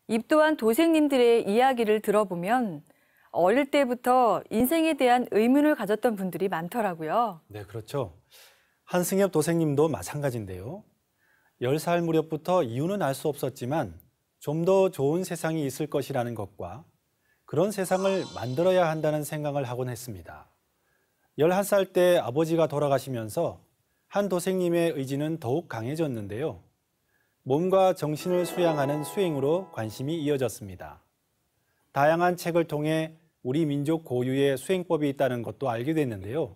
입도한 도생님들의 이야기를 들어보면 어릴 때부터 인생에 대한 의문을 가졌던 분들이 많더라고요. 네, 그렇죠. 한승엽 도생님도 마찬가지인데요. 10살 무렵부터 이유는 알 수 없었지만 좀 더 좋은 세상이 있을 것이라는 것과 그런 세상을 만들어야 한다는 생각을 하곤 했습니다. 11살 때 아버지가 돌아가시면서 한 도생님의 의지는 더욱 강해졌는데요. 몸과 정신을 수양하는 수행으로 관심이 이어졌습니다. 다양한 책을 통해 우리 민족 고유의 수행법이 있다는 것도 알게 됐는데요.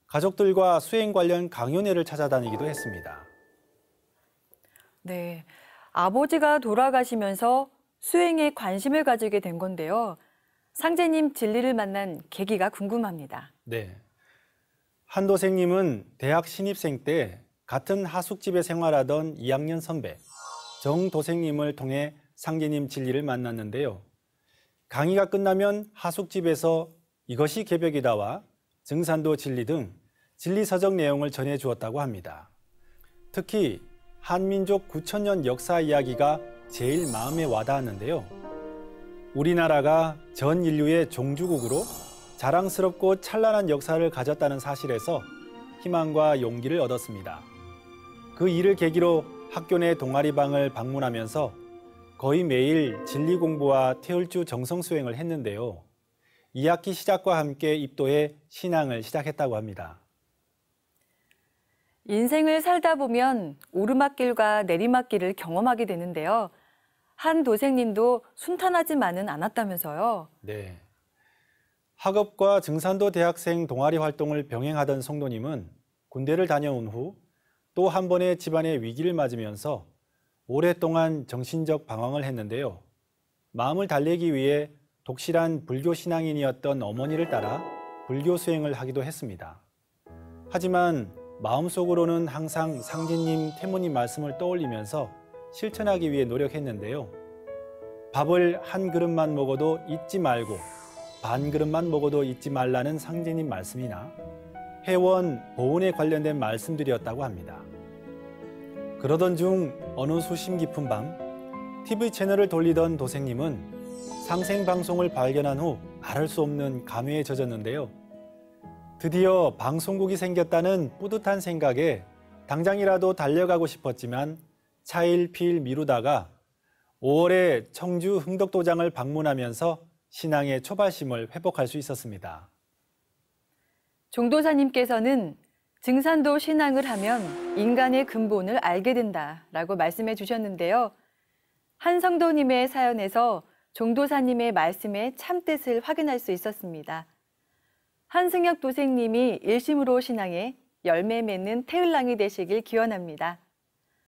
가족들과 수행 관련 강연회를 찾아다니기도 했습니다. 네, 아버지가 돌아가시면서 수행에 관심을 가지게 된 건데요. 상제님 진리를 만난 계기가 궁금합니다. 네. 한 도생님은 대학 신입생 때 같은 하숙집에 생활하던 2학년 선배 정 도생님을 통해 상제님 진리를 만났는데요. 강의가 끝나면 하숙집에서 이것이 개벽이다와 증산도 진리 등 진리 서적 내용을 전해 주었다고 합니다. 특히 한민족 9,000년 역사 이야기가 제일 마음에 와닿았는데요. 우리나라가 전 인류의 종주국으로 자랑스럽고 찬란한 역사를 가졌다는 사실에서 희망과 용기를 얻었습니다. 그 일을 계기로 학교 내 동아리방을 방문하면서 거의 매일 진리 공부와 태울주 정성 수행을 했는데요. 2학기 시작과 함께 입도해 신앙을 시작했다고 합니다. 인생을 살다 보면 오르막길과 내리막길을 경험하게 되는데요. 한 도생님도 순탄하지만은 않았다면서요. 네. 학업과 증산도 대학생 동아리 활동을 병행하던 성도님은 군대를 다녀온 후 또 한 번의 집안의 위기를 맞으면서 오랫동안 정신적 방황을 했는데요. 마음을 달래기 위해 독실한 불교 신앙인이었던 어머니를 따라 불교 수행을 하기도 했습니다. 하지만 마음속으로는 항상 상제님, 태모님 말씀을 떠올리면서 실천하기 위해 노력했는데요. 밥을 한 그릇만 먹어도 잊지 말고 반 그릇만 먹어도 잊지 말라는 상제님 말씀이나 회원, 보훈에 관련된 말씀들이었다고 합니다. 그러던 중 어느 수심 깊은 밤 TV 채널을 돌리던 도생님은 상생방송을 발견한 후 말할 수 없는 감회에 젖었는데요. 드디어 방송국이 생겼다는 뿌듯한 생각에 당장이라도 달려가고 싶었지만 차일피일 미루다가 5월에 청주 흥덕도장을 방문하면서 신앙의 초발심을 회복할 수 있었습니다. 종도사님께서는 증산도 신앙을 하면 인간의 근본을 알게 된다라고 말씀해 주셨는데요. 한 성도님의 사연에서 종도사님의 말씀의 참뜻을 확인할 수 있었습니다. 한승혁 도생님이 일심으로 신앙에 열매 맺는 태을랑이 되시길 기원합니다.